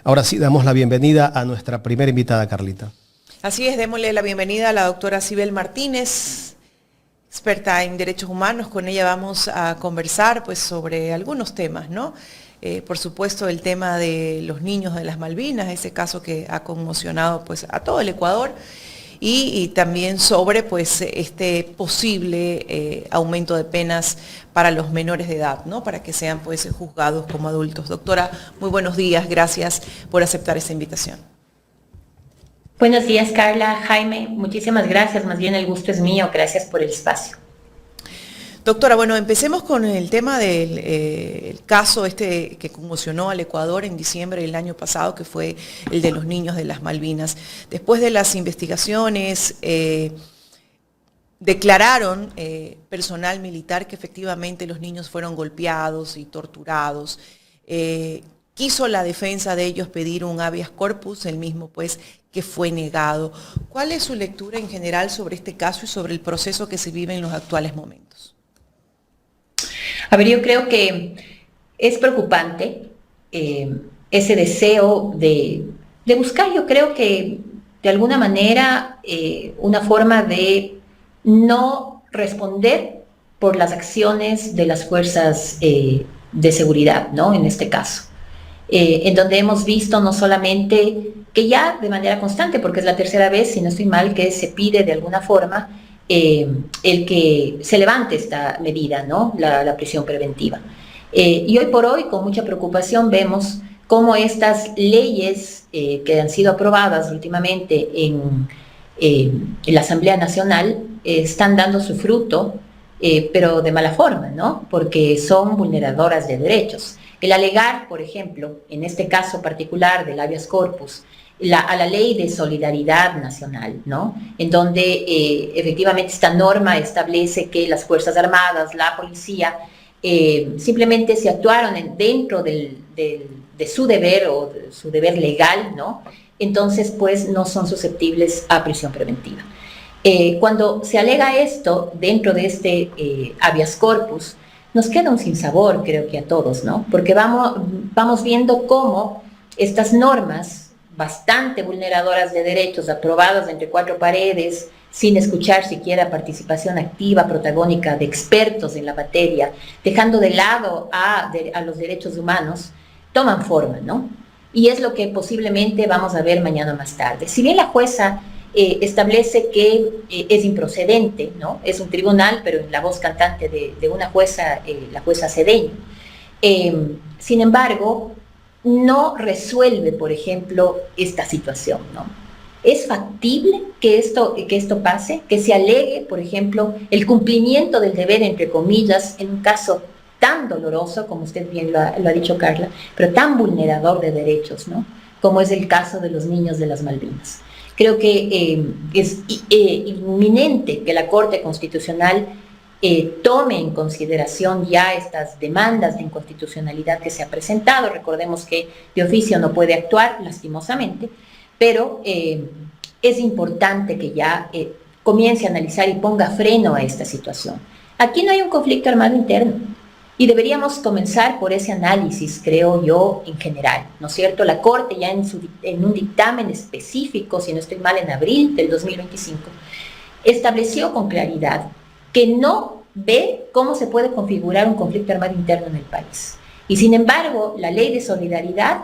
Ahora sí, damos la bienvenida a nuestra primera invitada, Carlita. Así es, démosle la bienvenida a la doctora Sibel Martínez, experta en derechos humanos. Con ella vamos a conversar pues, sobre algunos temas, ¿no? Por supuesto, el tema de los niños de las Malvinas, ese caso que ha conmocionado pues, a todo el Ecuador, y también sobre pues, este posible aumento de penas para los menores de edad, ¿no? Para que sean pues, juzgados como adultos. Doctora, muy buenos días, gracias por aceptar esta invitación. Buenos días, Carla, Jaime, muchísimas gracias, más bien el gusto es mío, gracias por el espacio. Doctora, bueno, empecemos con el tema del el caso que conmocionó al Ecuador en diciembre del año pasado, que fue el de los niños de las Malvinas. Después de las investigaciones, declararon personal militar que efectivamente los niños fueron golpeados y torturados. Quiso la defensa de ellos pedir un habeas corpus, el mismo pues que fue negado. ¿Cuál es su lectura en general sobre este caso y sobre el proceso que se vive en los actuales momentos? A ver, yo creo que es preocupante ese deseo de buscar, yo creo que de alguna manera una forma de no responder por las acciones de las fuerzas de seguridad, ¿no? En este caso. En donde hemos visto no solamente que ya de manera constante, porque es la tercera vez, si no estoy mal, que se pide de alguna forma el que se levante esta medida, ¿no? La prisión preventiva. Y hoy por hoy, con mucha preocupación, vemos cómo estas leyes que han sido aprobadas últimamente en la Asamblea Nacional están dando su fruto, pero de mala forma, ¿no? Porque son vulneradoras de derechos. El alegar, por ejemplo, en este caso particular del habeas corpus, a la ley de solidaridad nacional, ¿no? En donde efectivamente esta norma establece que las Fuerzas Armadas, la policía, simplemente se actuaron dentro de su deber o de su deber legal, ¿no? Entonces, pues, no son susceptibles a prisión preventiva. Cuando se alega esto dentro de este habeas corpus, nos queda un sinsabor, creo que a todos, ¿no? Porque vamos viendo cómo estas normas bastante vulneradoras de derechos, aprobadas entre cuatro paredes, sin escuchar siquiera participación activa, protagónica de expertos en la materia, dejando de lado a los derechos humanos, toman forma, ¿no? Y es lo que posiblemente vamos a ver mañana más tarde. Si bien la jueza establece que es improcedente, ¿no? Es un tribunal, pero en la voz cantante de una jueza, la jueza Cedeño. Sin embargo, no resuelve, por ejemplo, esta situación, ¿no? ¿Es factible que esto pase? Que se alegue, por ejemplo, el cumplimiento del deber, entre comillas, en un caso tan doloroso, como usted bien lo ha dicho, Carla, pero tan vulnerador de derechos, ¿no? Como es el caso de los niños de las Malvinas. Creo que es inminente que la Corte Constitucional tome en consideración ya estas demandas de inconstitucionalidad que se ha presentado. Recordemos que de oficio no puede actuar, lastimosamente, pero es importante que ya comience a analizar y ponga freno a esta situación. Aquí no hay un conflicto armado interno y deberíamos comenzar por ese análisis, creo yo, en general, ¿no es cierto? La Corte ya en un dictamen específico, si no estoy mal, en abril del 2025, estableció con claridad que no ve cómo se puede configurar un conflicto armado interno en el país. Y sin embargo, la ley de solidaridad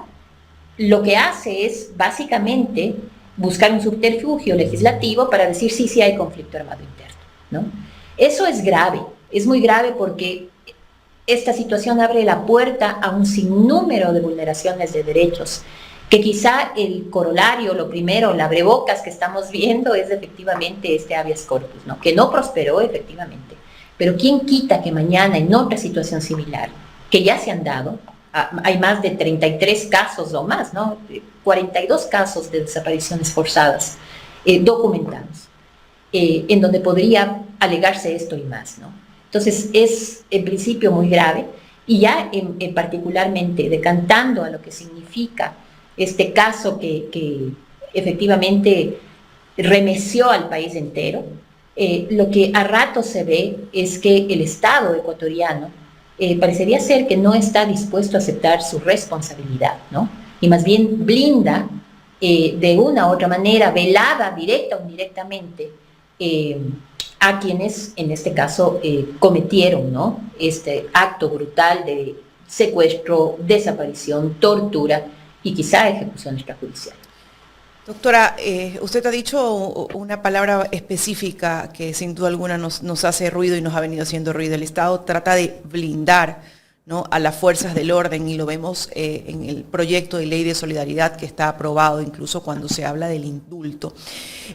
lo que hace es básicamente buscar un subterfugio legislativo para decir sí hay conflicto armado interno, ¿no? Eso es grave, es muy grave porque esta situación abre la puerta a un sinnúmero de vulneraciones de derechos, que quizá el corolario, lo primero, la abrebocas que estamos viendo es efectivamente este habeas corpus, ¿no? Que no prosperó efectivamente. Pero ¿quién quita que mañana en otra situación similar, que ya se han dado, hay más de 33 casos o más, ¿no? 42 casos de desapariciones forzadas documentados, en donde podría alegarse esto y más, ¿no? Entonces es en principio muy grave y ya particularmente decantando a lo que significa este caso que efectivamente remeció al país entero, lo que a ratos se ve es que el Estado ecuatoriano parecería ser que no está dispuesto a aceptar su responsabilidad, ¿no? y más bien blinda de una u otra manera, velada, directa o indirectamente, a quienes en este caso cometieron, ¿no?, este acto brutal de secuestro, desaparición, tortura y quizá ejecución extrajudicial. Doctora, usted ha dicho una palabra específica que sin duda alguna nos hace ruido y nos ha venido haciendo ruido. El Estado trata de blindar, ¿no?, a las fuerzas del orden, y lo vemos en el proyecto de ley de solidaridad que está aprobado, incluso cuando se habla del indulto.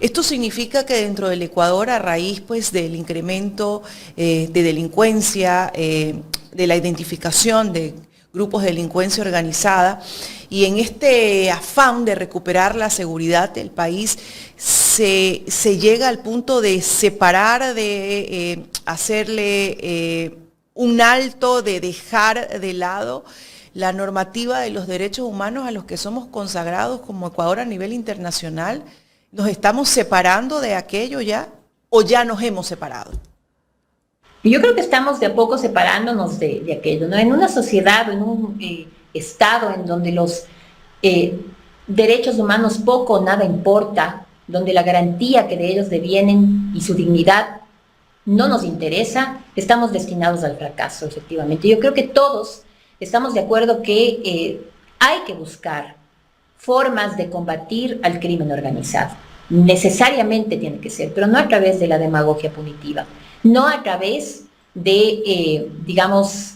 Esto significa que dentro del Ecuador, a raíz pues del incremento de delincuencia, de la identificación de grupos de delincuencia organizada, y en este afán de recuperar la seguridad del país, se llega al punto de separar, de hacerle un alto, de dejar de lado la normativa de los derechos humanos a los que somos consagrados como Ecuador a nivel internacional. ¿Nos estamos separando de aquello ya o ya nos hemos separado? Yo creo que estamos de a poco separándonos de aquello, ¿no? En una sociedad, en un estado en donde los derechos humanos poco o nada importa, donde la garantía que de ellos devienen y su dignidad no nos interesa, estamos destinados al fracaso, efectivamente. Yo creo que todos estamos de acuerdo que hay que buscar formas de combatir al crimen organizado. Necesariamente tiene que ser, pero no a través de la demagogia punitiva, no a través de, digamos,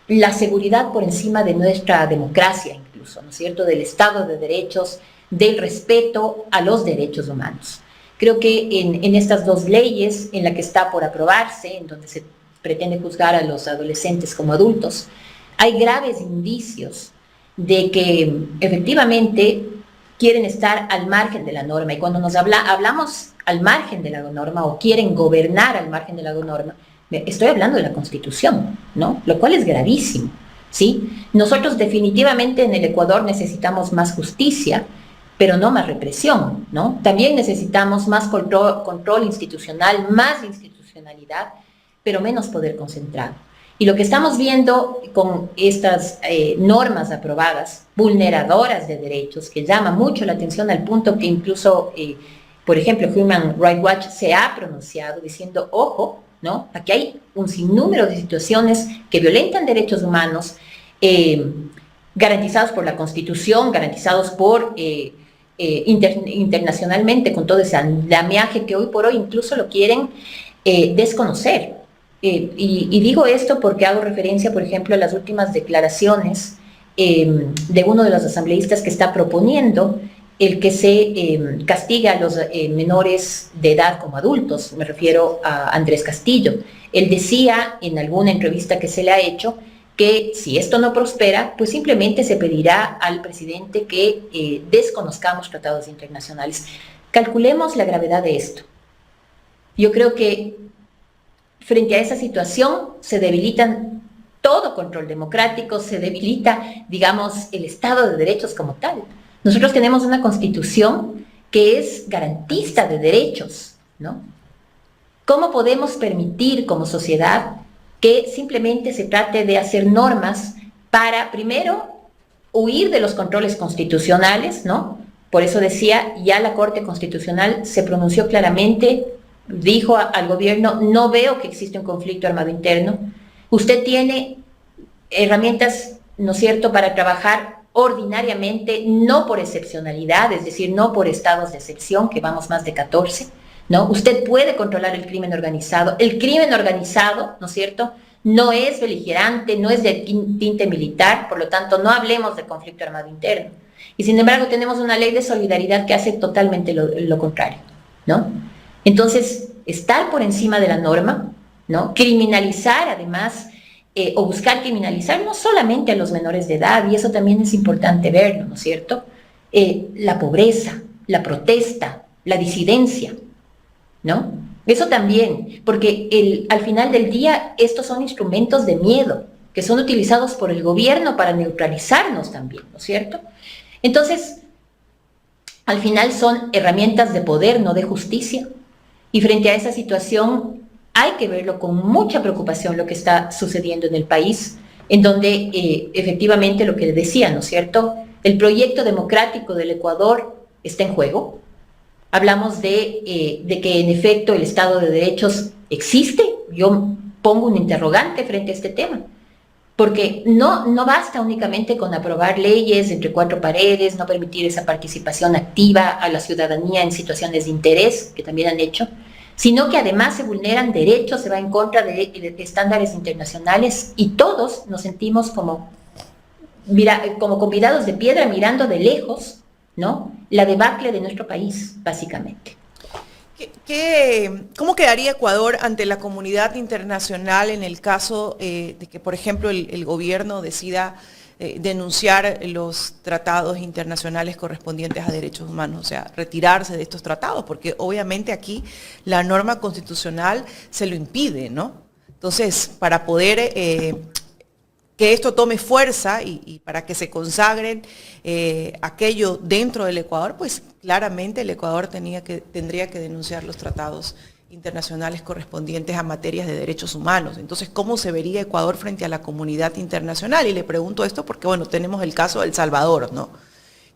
la seguridad por encima de nuestra democracia incluso, ¿no es cierto?, del Estado de Derechos, del respeto a los derechos humanos. Creo que en estas dos leyes, en la que está por aprobarse, en donde se pretende juzgar a los adolescentes como adultos, hay graves indicios de que efectivamente quieren estar al margen de la norma. Y cuando hablamos al margen de la norma o quieren gobernar al margen de la norma, estoy hablando de la Constitución, ¿no? Lo cual es gravísimo, ¿sí? Nosotros definitivamente en el Ecuador necesitamos más justicia, pero no más represión, ¿no? También necesitamos más control institucional, más institucionalidad, pero menos poder concentrado. Y lo que estamos viendo con estas normas aprobadas, vulneradoras de derechos, que llama mucho la atención al punto que incluso, por ejemplo, Human Rights Watch se ha pronunciado diciendo, ojo, ¿no?, aquí hay un sinnúmero de situaciones que violentan derechos humanos, garantizados por la Constitución, garantizados por internacionalmente, con todo ese andamiaje que hoy por hoy incluso lo quieren desconocer. Y digo esto porque hago referencia, por ejemplo, a las últimas declaraciones de uno de los asambleístas que está proponiendo el que se castigue a los menores de edad como adultos. Me refiero a Andrés Castillo. Él decía en alguna entrevista que se le ha hecho que si esto no prospera, pues simplemente se pedirá al presidente que desconozcamos tratados internacionales. Calculemos la gravedad de esto. Yo creo que frente a esa situación se debilitan todo control democrático, se debilita, digamos, el Estado de Derechos como tal. Nosotros tenemos una Constitución que es garantista de derechos, ¿no? ¿Cómo podemos permitir como sociedad que simplemente se trate de hacer normas para, primero, huir de los controles constitucionales, ¿no? Por eso decía, ya la Corte Constitucional se pronunció claramente, dijo al gobierno, no veo que existe un conflicto armado interno, usted tiene herramientas, ¿no es cierto?, para trabajar ordinariamente, no por excepcionalidad, es decir, no por estados de excepción, que vamos más de 14, ¿no? Usted puede controlar el crimen organizado, ¿no es cierto?, no es beligerante, no es de tinte militar, por lo tanto, no hablemos de conflicto armado interno. Y sin embargo, tenemos una ley de solidaridad que hace totalmente lo contrario, ¿no? Entonces, estar por encima de la norma, ¿no?, criminalizar además, o buscar criminalizar no solamente a los menores de edad, y eso también es importante verlo, ¿no es cierto?, la pobreza, la protesta, la disidencia, ¿no? Eso también, porque al final del día estos son instrumentos de miedo que son utilizados por el gobierno para neutralizarnos también, ¿no es cierto? Entonces, al final son herramientas de poder, no de justicia, y frente a esa situación hay que verlo con mucha preocupación lo que está sucediendo en el país. en donde efectivamente lo que le decía, ¿no es cierto? El proyecto democrático del Ecuador está en juego. Hablamos de que en efecto el Estado de Derechos existe. Yo pongo un interrogante frente a este tema, porque no basta únicamente con aprobar leyes entre cuatro paredes, no permitir esa participación activa a la ciudadanía en situaciones de interés, que también han hecho, sino que además se vulneran derechos, se va en contra de estándares internacionales y todos nos sentimos como convidados de piedra mirando de lejos, ¿no?, la debacle de nuestro país, básicamente. ¿Cómo quedaría Ecuador ante la comunidad internacional en el caso de que, por ejemplo, el gobierno decida denunciar los tratados internacionales correspondientes a derechos humanos, o sea, retirarse de estos tratados? Porque obviamente aquí la norma constitucional se lo impide, ¿no? Entonces, para poder que esto tome fuerza y para que se consagren aquello dentro del Ecuador, pues claramente el Ecuador tendría que denunciar los tratados internacionales correspondientes a materias de derechos humanos. Entonces, ¿cómo se vería Ecuador frente a la comunidad internacional? Y le pregunto esto porque, bueno, tenemos el caso de El Salvador, ¿no?,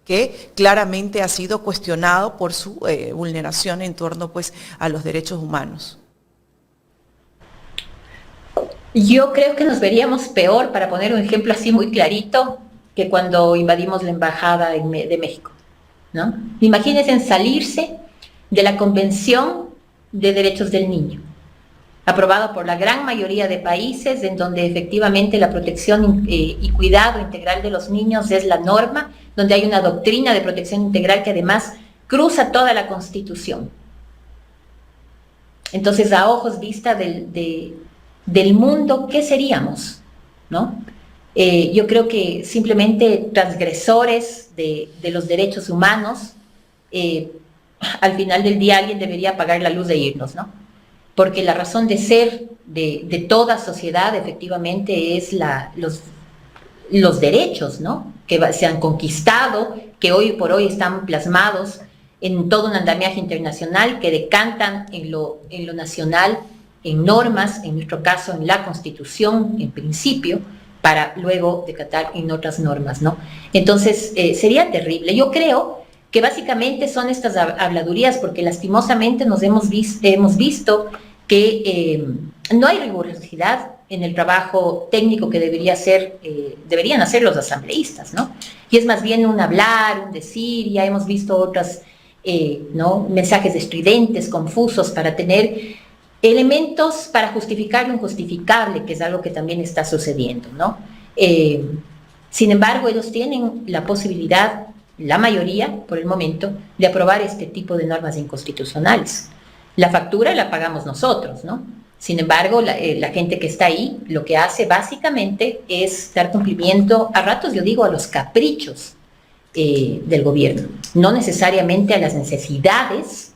que claramente ha sido cuestionado por su vulneración en torno, pues, a los derechos humanos. Yo creo que nos veríamos peor, para poner un ejemplo así muy clarito, que cuando invadimos la embajada de México, ¿no? Imagínense salirse de la Convención de Derechos del Niño, aprobado por la gran mayoría de países, en donde efectivamente la protección y cuidado integral de los niños es la norma, donde hay una doctrina de protección integral que además cruza toda la Constitución. Entonces, a ojos vista del mundo, ¿qué seríamos?, ¿no? Yo creo que simplemente transgresores de los derechos humanos. Al final del día alguien debería apagar la luz e irnos, ¿no? Porque la razón de ser de toda sociedad efectivamente es los derechos, ¿no?, que se han conquistado, que hoy por hoy están plasmados en todo un andamiaje internacional, que decantan en lo nacional, en normas, en nuestro caso en la Constitución, en principio, para luego decatar en otras normas, ¿no? Entonces, sería terrible. Yo creo que básicamente son estas habladurías, porque lastimosamente nos hemos visto que no hay rigurosidad en el trabajo técnico que deberían hacer los asambleístas, ¿no? Y es más bien un hablar, un decir. Ya hemos visto otros ¿no?, mensajes estridentes, confusos, para tener elementos para justificar lo injustificable, que es algo que también está sucediendo, ¿no? Sin embargo, ellos tienen la posibilidad, la mayoría por el momento, de aprobar este tipo de normas inconstitucionales. La factura la pagamos nosotros, ¿no? Sin embargo, la gente que está ahí lo que hace básicamente es dar cumplimiento, a ratos yo digo, a los caprichos del gobierno, no necesariamente a las necesidades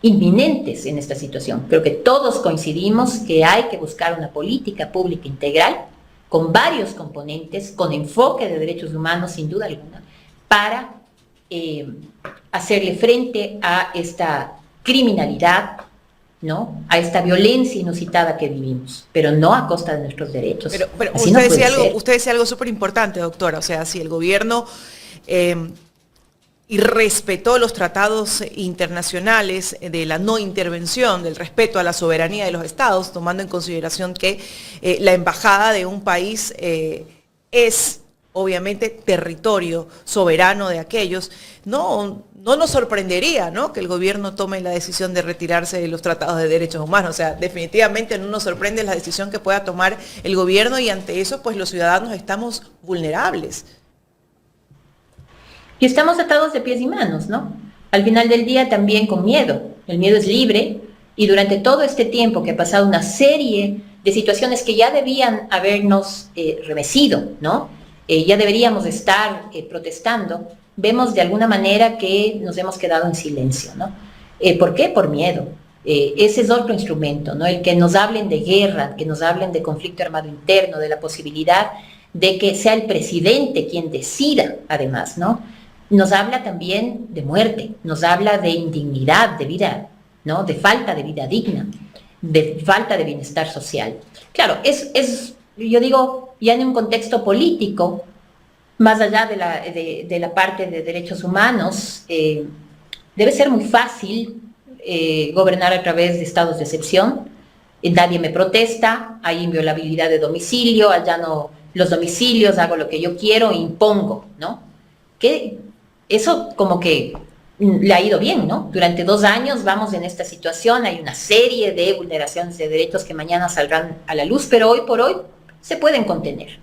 inminentes en esta situación. Creo que todos coincidimos que hay que buscar una política pública integral con varios componentes, con enfoque de derechos humanos sin duda alguna, para hacerle frente a esta criminalidad, ¿no?, a esta violencia inusitada que vivimos, pero no a costa de nuestros derechos. Pero usted decía algo súper importante, doctora, o sea, si el gobierno y respetó los tratados internacionales de la no intervención, del respeto a la soberanía de los estados, tomando en consideración que la embajada de un país es obviamente territorio soberano de aquellos, no nos sorprendería, ¿no?, que el gobierno tome la decisión de retirarse de los tratados de derechos humanos. O sea, definitivamente no nos sorprende la decisión que pueda tomar el gobierno, y ante eso pues los ciudadanos estamos vulnerables. Y estamos atados de pies y manos, ¿no? Al final del día también con miedo. El miedo es libre, y durante todo este tiempo que ha pasado una serie de situaciones que ya debían habernos remecido, ¿no? Ya deberíamos estar protestando, vemos de alguna manera que nos hemos quedado en silencio, ¿no? ¿Por qué? Por miedo. Ese es otro instrumento, ¿no? El que nos hablen de guerra, que nos hablen de conflicto armado interno, de la posibilidad de que sea el presidente quien decida, además, ¿no? Nos habla también de muerte, nos habla de indignidad de vida, ¿no?, de falta de vida digna, de falta de bienestar social. Claro, es yo digo, ya en un contexto político, más allá de la parte de derechos humanos, debe ser muy fácil gobernar a través de estados de excepción. Nadie me protesta, hay inviolabilidad de domicilio, allano los domicilios, hago lo que yo quiero, impongo, ¿no? Que eso como que le ha ido bien, ¿no? Durante 2 años vamos en esta situación, hay una serie de vulneraciones de derechos que mañana saldrán a la luz, pero hoy por hoy se pueden contener.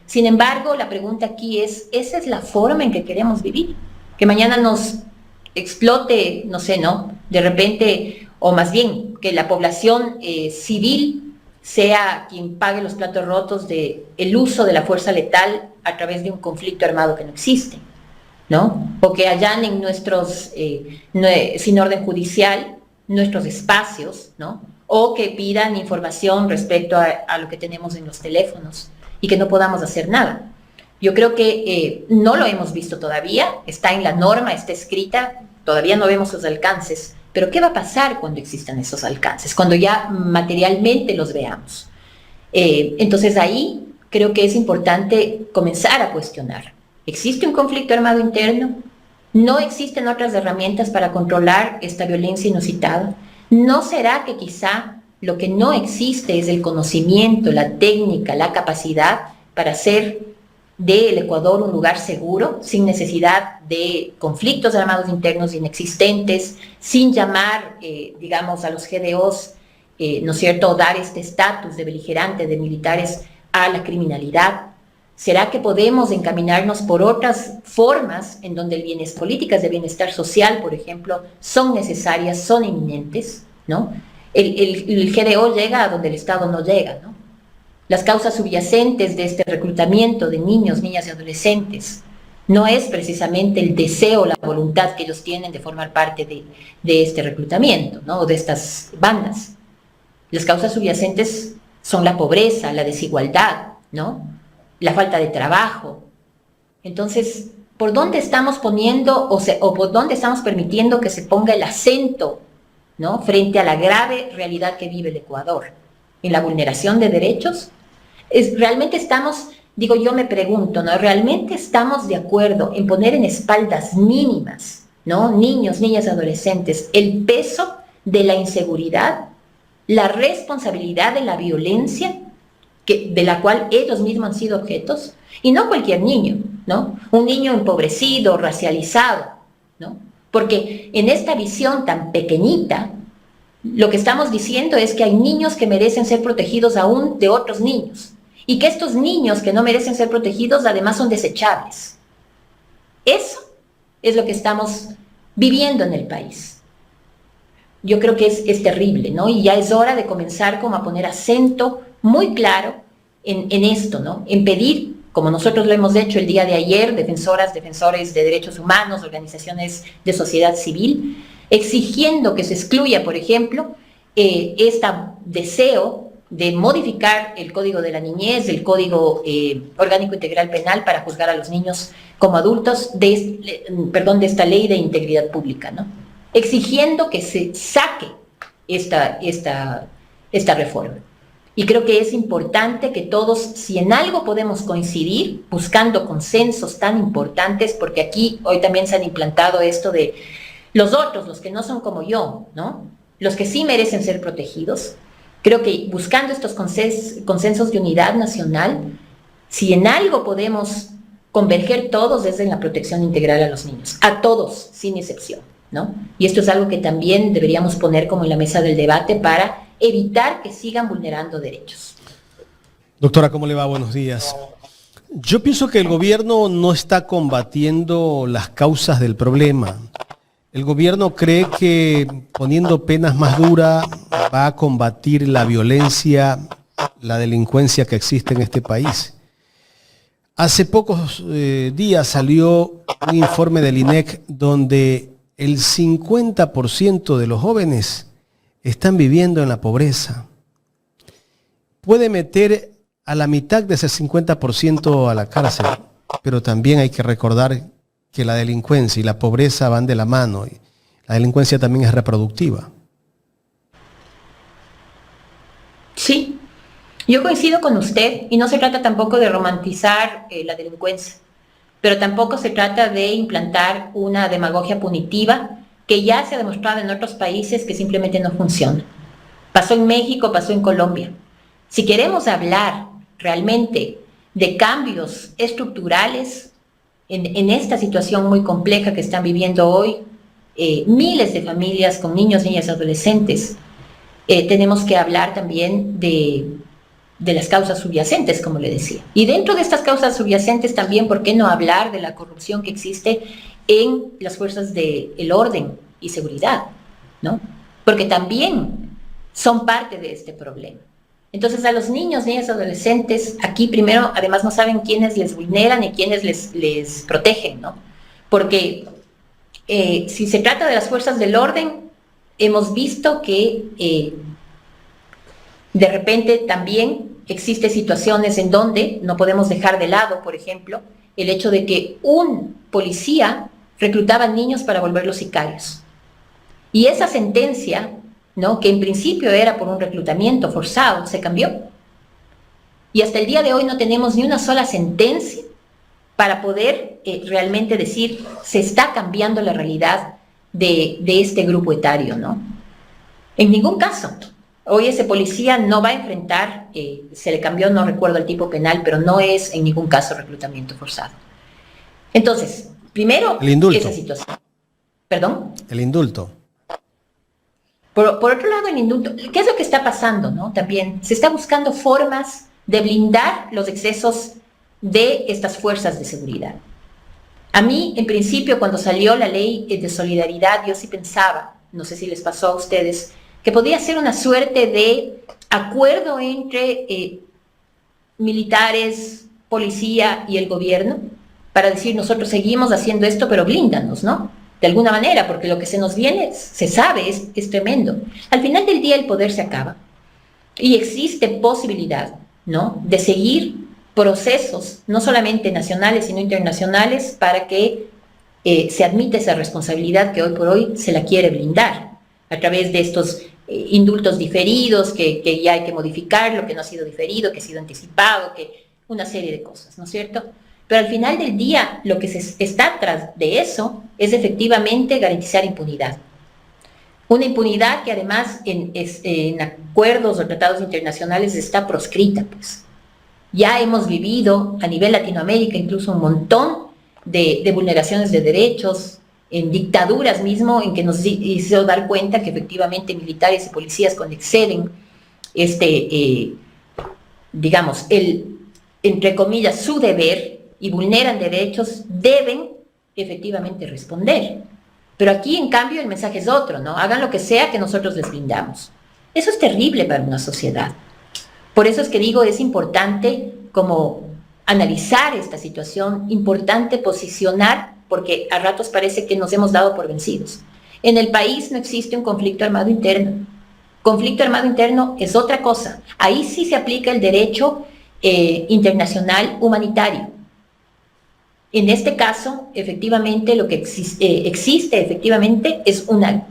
Sin embargo, la pregunta aquí es, ¿esa es la forma en que queremos vivir? Que mañana nos explote, no sé, ¿no? De repente, o más bien, que la población civil sea quien pague los platos rotos del uso de la fuerza letal a través de un conflicto armado que no existe, ¿no? O que allanen nuestros, sin orden judicial, nuestros espacios, ¿no? O que pidan información respecto a lo que tenemos en los teléfonos y que no podamos hacer nada. Yo creo que no lo hemos visto todavía, está en la norma, está escrita, todavía no vemos sus alcances, pero ¿qué va a pasar cuando existan esos alcances? Cuando ya materialmente los veamos. Entonces ahí creo que es importante comenzar a cuestionar. ¿Existe un conflicto armado interno? ¿No existen otras herramientas para controlar esta violencia inusitada? ¿No será que quizá lo que no existe es el conocimiento, la técnica, la capacidad para hacer del Ecuador un lugar seguro, sin necesidad de conflictos armados internos inexistentes, sin llamar, digamos, a los GDOs, ¿no es cierto?, dar este estatus de beligerante, de militares a la criminalidad? ¿Será que podemos encaminarnos por otras formas en donde políticas de bienestar social, por ejemplo, son necesarias, son inminentes, ¿no? El GDO llega a donde el Estado no llega, ¿no? Las causas subyacentes de este reclutamiento de niños, niñas y adolescentes no es precisamente el deseo, la voluntad que ellos tienen de formar parte de este reclutamiento, ¿no? O de estas bandas. Las causas subyacentes son la pobreza, la desigualdad, ¿no? La falta de trabajo. Entonces, ¿por dónde estamos poniendo o por dónde estamos permitiendo que se ponga el acento, ¿no?, frente a la grave realidad que vive el Ecuador? ¿En la vulneración de derechos? ¿Realmente estamos, digo, yo me pregunto, ¿no?, realmente estamos de acuerdo en poner en espaldas mínimas, ¿no?, niños, niñas, adolescentes, el peso de la inseguridad, la responsabilidad de la violencia de la cual ellos mismos han sido objetos? Y no cualquier niño, ¿no? Un niño empobrecido, racializado, ¿no? Porque en esta visión tan pequeñita, lo que estamos diciendo es que hay niños que merecen ser protegidos aún de otros niños, y que estos niños que no merecen ser protegidos además son desechables. Eso es lo que estamos viviendo en el país. Yo creo que es terrible, ¿no? Y ya es hora de comenzar como a poner acento muy claro en esto, ¿no? En pedir, como nosotros lo hemos hecho el día de ayer, defensores de derechos humanos, organizaciones de sociedad civil, exigiendo que se excluya, por ejemplo, este deseo de modificar el Código de la Niñez, el Código Orgánico Integral Penal para juzgar a los niños como adultos, de esta ley de integridad pública, ¿no? Exigiendo que se saque esta reforma. Y creo que es importante que todos, si en algo podemos coincidir, buscando consensos tan importantes, porque aquí hoy también se han implantado esto de los otros, los que no son como yo, ¿no?, los que sí merecen ser protegidos. Creo que buscando estos consensos de unidad nacional, si en algo podemos converger todos es en la protección integral a los niños, a todos, sin excepción, ¿no? Y esto es algo que también deberíamos poner como en la mesa del debate para evitar que sigan vulnerando derechos. Doctora, ¿cómo le va? Buenos días. Yo pienso que el gobierno no está combatiendo las causas del problema. El gobierno cree que poniendo penas más duras va a combatir la violencia, la delincuencia que existe en este país. Hace pocos días salió un informe del INEC donde el 50% de los jóvenes están viviendo en la pobreza. Puede meter a la mitad de ese 50% a la cárcel, pero también hay que recordar que la delincuencia y la pobreza van de la mano. Y la delincuencia también es reproductiva. Sí, Yo coincido con usted y no se trata tampoco de romantizar la delincuencia, pero tampoco se trata de implantar una demagogia punitiva que ya se ha demostrado en otros países que simplemente no funciona. Pasó en México, pasó en Colombia. Si queremos hablar realmente de cambios estructurales en esta situación muy compleja que están viviendo hoy miles de familias con niños, niñas y adolescentes, tenemos que hablar también de las causas subyacentes, como le decía. Y dentro de estas causas subyacentes también, ¿por qué no hablar de la corrupción que existe en las fuerzas del orden y seguridad, ¿no? Porque también son parte de este problema. Entonces a los niños, niñas, adolescentes, aquí primero además no saben quiénes les vulneran y quiénes les protegen, ¿no? Porque si se trata de las fuerzas del orden, hemos visto que de repente también existen situaciones en donde no podemos dejar de lado, por ejemplo, el hecho de que un policía reclutaba niños para volverlos sicarios. Y esa sentencia, ¿no?, que en principio era por un reclutamiento forzado, se cambió. Y hasta el día de hoy no tenemos ni una sola sentencia para poder realmente decir se está cambiando la realidad de este grupo etario, ¿no? En ningún caso. Hoy ese policía no va a enfrentar, se le cambió, no recuerdo el tipo penal, pero no es en ningún caso reclutamiento forzado. Entonces, primero, el indulto. Esa situación. ¿Perdón? El indulto. Por otro lado, el indulto, ¿qué es lo que está pasando, no? También se está buscando formas de blindar los excesos de estas fuerzas de seguridad. A mí, en principio, cuando salió la ley de solidaridad, yo sí pensaba, no sé si les pasó a ustedes, que podía ser una suerte de acuerdo entre militares, policía y el gobierno, para decir nosotros seguimos haciendo esto, pero blíndanos, ¿no? De alguna manera, porque lo que se nos viene, se sabe, es tremendo. Al final del día el poder se acaba y existe posibilidad, ¿no?, de seguir procesos, no solamente nacionales, sino internacionales, para que se admita esa responsabilidad que hoy por hoy se la quiere blindar, a través de estos indultos diferidos, que ya hay que modificarlo, que no ha sido diferido, que ha sido anticipado, que una serie de cosas, ¿no es cierto? Pero al final del día, lo que está tras de eso es efectivamente garantizar impunidad. Una impunidad que además en acuerdos o tratados internacionales está proscrita, pues. Ya hemos vivido a nivel Latinoamérica incluso un montón de vulneraciones de derechos, en dictaduras mismo, en que nos hizo dar cuenta que efectivamente militares y policías cuando exceden digamos, entre comillas, su deber y vulneran derechos, deben efectivamente responder. Pero aquí, en cambio, el mensaje es otro, ¿no? Hagan lo que sea que nosotros les brindamos. Eso es terrible para una sociedad. Por eso es que digo, es importante como analizar esta situación, importante posicionar, porque a ratos parece que nos hemos dado por vencidos. En el país no existe un conflicto armado interno. Conflicto armado interno es otra cosa. Ahí sí se aplica el derecho internacional humanitario. En este caso, efectivamente, lo que existe efectivamente es una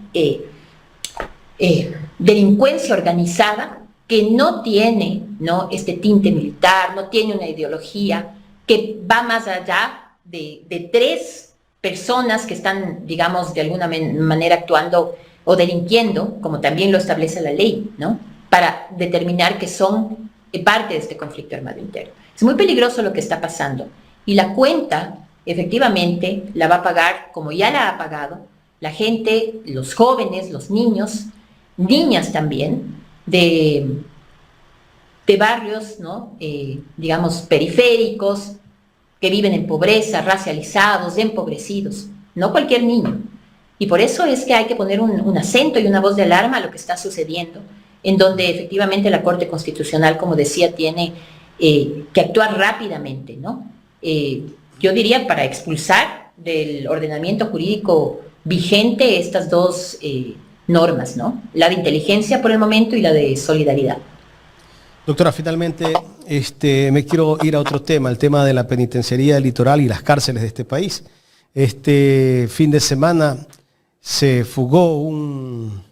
delincuencia organizada que no tiene, ¿no?, este tinte militar, no tiene una ideología, que va más allá de tres personas que están, digamos, de alguna manera actuando o delinquiendo, como también lo establece la ley, ¿no?, para determinar que son parte de este conflicto armado interno. Es muy peligroso lo que está pasando. Y la cuenta, efectivamente, la va a pagar, como ya la ha pagado, la gente, los jóvenes, los niños, niñas también, de barrios, ¿no?, digamos, periféricos, que viven en pobreza, racializados, empobrecidos, no cualquier niño. Y por eso es que hay que poner un acento y una voz de alarma a lo que está sucediendo, en donde efectivamente la Corte Constitucional, como decía, tiene que actuar rápidamente, ¿no? Yo diría para expulsar del ordenamiento jurídico vigente estas dos normas, ¿no? La de inteligencia por el momento y la de solidaridad. Doctora, finalmente me quiero ir a otro tema, el tema de la penitenciaría del litoral y las cárceles de este país. Este fin de semana se fugó un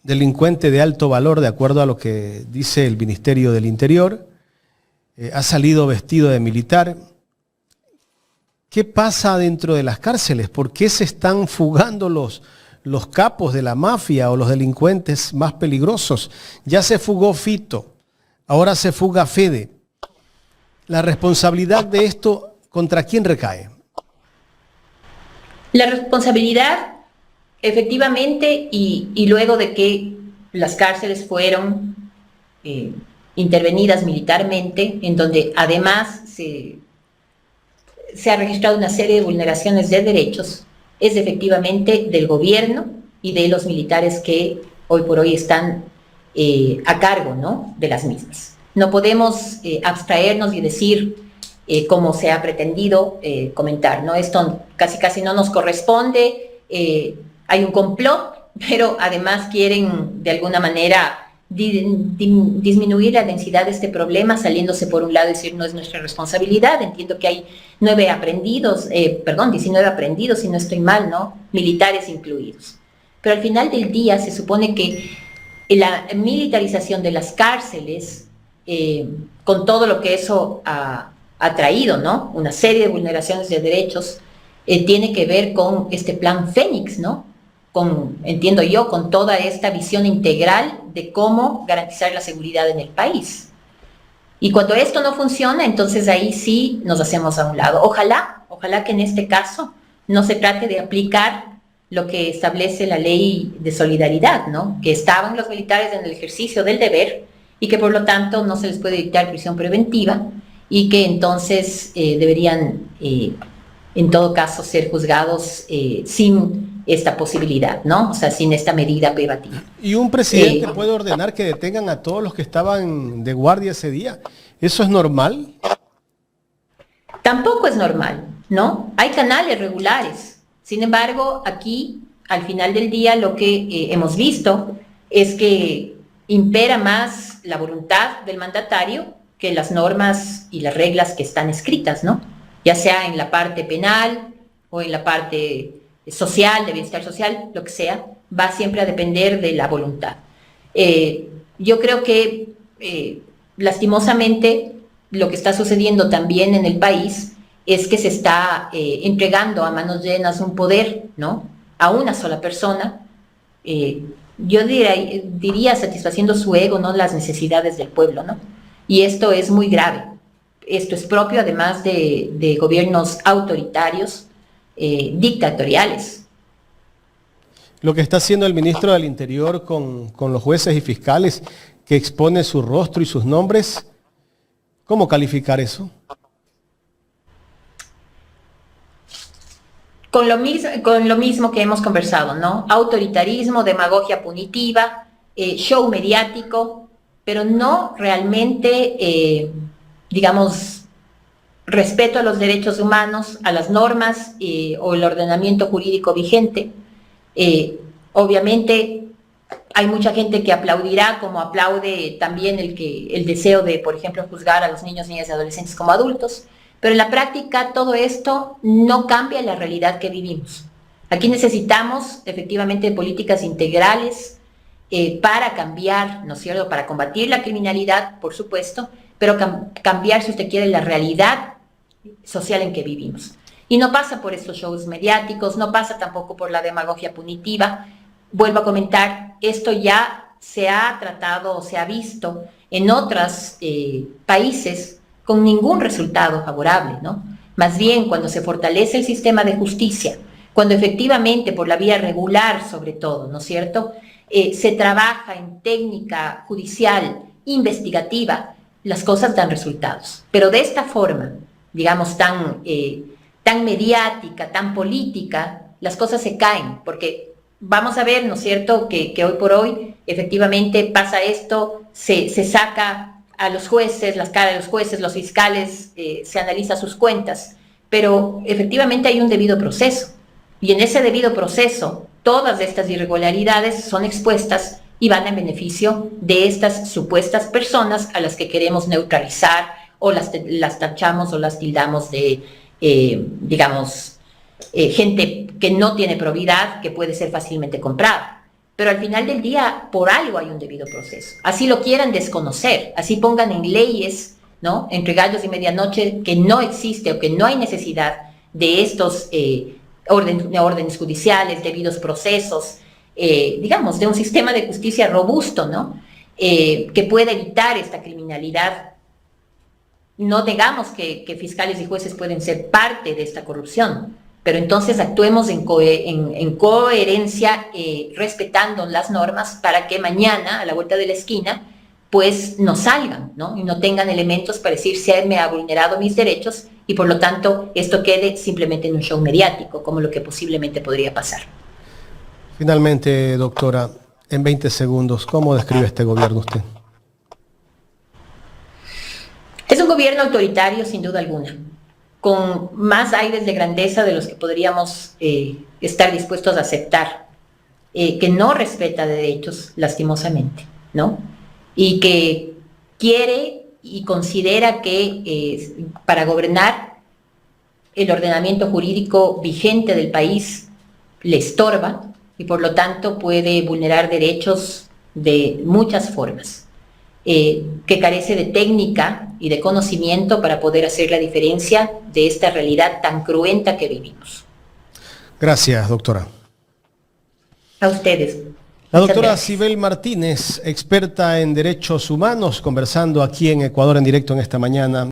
delincuente de alto valor, de acuerdo a lo que dice el Ministerio del Interior, ha salido vestido de militar. ¿Qué pasa dentro de las cárceles? ¿Por qué se están fugando los capos de la mafia o los delincuentes más peligrosos? Ya se fugó Fito, ahora se fuga Fede. ¿La responsabilidad de esto contra quién recae? La responsabilidad, efectivamente, y luego de que las cárceles fueron intervenidas militarmente, en donde además se ha registrado una serie de vulneraciones de derechos, es efectivamente del gobierno y de los militares que hoy por hoy están a cargo, ¿no?, de las mismas. No podemos abstraernos y decir, como se ha pretendido comentar, ¿no? Esto casi no nos corresponde, hay un complot, pero además quieren de alguna manera disminuir la densidad de este problema, saliéndose por un lado y decir no es nuestra responsabilidad. Entiendo que hay 19 aprendidos, si no estoy mal, ¿no?, militares incluidos. Pero al final del día se supone que la militarización de las cárceles, con todo lo que eso ha traído, ¿no?, una serie de vulneraciones de derechos, tiene que ver con este plan Fénix, ¿no?, entiendo yo, con toda esta visión integral de cómo garantizar la seguridad en el país. Y cuando esto no funciona, entonces ahí sí nos hacemos a un lado. Ojalá que en este caso no se trate de aplicar lo que establece la ley de solidaridad, ¿no?, que estaban los militares en el ejercicio del deber y que por lo tanto no se les puede dictar prisión preventiva y que entonces deberían en todo caso ser juzgados sin esta posibilidad, ¿no? O sea, sin esta medida privativa. ¿Y un presidente puede ordenar que detengan a todos los que estaban de guardia ese día? ¿Eso es normal? Tampoco es normal, ¿no? Hay canales regulares. Sin embargo, aquí, al final del día, lo que hemos visto es que impera más la voluntad del mandatario que las normas y las reglas que están escritas, ¿no? Ya sea en la parte penal o en la parte social, de bienestar social, lo que sea, va siempre a depender de la voluntad. Yo creo que lastimosamente lo que está sucediendo también en el país es que se está entregando a manos llenas un poder, ¿no?, a una sola persona, yo diría satisfaciendo su ego, no las necesidades del pueblo, ¿no? Y esto es muy grave. Esto es propio además de gobiernos autoritarios, dictatoriales. Lo que está haciendo el ministro del Interior con los jueces y fiscales, que expone su rostro y sus nombres, ¿cómo calificar eso? Con lo mismo que hemos conversado, ¿no? Autoritarismo, demagogia punitiva, show mediático, pero no realmente, digamos, respeto a los derechos humanos, a las normas o el ordenamiento jurídico vigente. Obviamente hay mucha gente que aplaudirá, como aplaude también el deseo de, por ejemplo, juzgar a los niños, niñas y adolescentes como adultos, pero en la práctica todo esto no cambia la realidad que vivimos. Aquí necesitamos efectivamente políticas integrales para cambiar, ¿no es cierto?, para combatir la criminalidad, por supuesto, pero cambiar, si usted quiere, la realidad social en que vivimos. Y no pasa por estos shows mediáticos, no pasa tampoco por la demagogia punitiva. Vuelvo a comentar, esto ya se ha tratado o se ha visto en otros países con ningún resultado favorable, ¿no? Más bien, cuando se fortalece el sistema de justicia, cuando efectivamente por la vía regular sobre todo, ¿no es cierto?, se trabaja en técnica judicial, investigativa, las cosas dan resultados. Pero de esta forma, digamos, tan mediática, tan política, las cosas se caen, porque vamos a ver, ¿no es cierto?, que hoy por hoy efectivamente pasa esto, se saca a los jueces, las caras de los jueces, los fiscales, se analiza sus cuentas, pero efectivamente hay un debido proceso, y en ese debido proceso todas estas irregularidades son expuestas y van en beneficio de estas supuestas personas a las que queremos neutralizar o las tachamos o las tildamos de, digamos, gente que no tiene probidad, que puede ser fácilmente comprada. pero al final del día por algo hay un debido proceso. Así lo quieran desconocer, así pongan en leyes, ¿no?, entre gallos y medianoche, que no existe o que no hay necesidad de estos órdenes judiciales, debidos procesos, digamos, de un sistema de justicia robusto, ¿no?, que pueda evitar esta criminalidad. No negamos que fiscales y jueces pueden ser parte de esta corrupción, pero entonces actuemos en coherencia, respetando las normas, para que mañana, a la vuelta de la esquina, pues no salgan, ¿no?, y no tengan elementos para decir se me ha vulnerado mis derechos, y por lo tanto esto quede simplemente en un show mediático, como lo que posiblemente podría pasar. Finalmente, doctora, en 20 segundos, ¿cómo describe este gobierno usted? Es un gobierno autoritario, sin duda alguna, con más aires de grandeza de los que podríamos estar dispuestos a aceptar, que no respeta derechos, lastimosamente, ¿no?, y que quiere y considera que para gobernar el ordenamiento jurídico vigente del país le estorba, y por lo tanto puede vulnerar derechos de muchas formas, que carece de técnica y de conocimiento para poder hacer la diferencia de esta realidad tan cruenta que vivimos. Gracias, doctora. A ustedes. La doctora Sibel Martínez, experta en derechos humanos, conversando aquí en Ecuador en directo en esta mañana.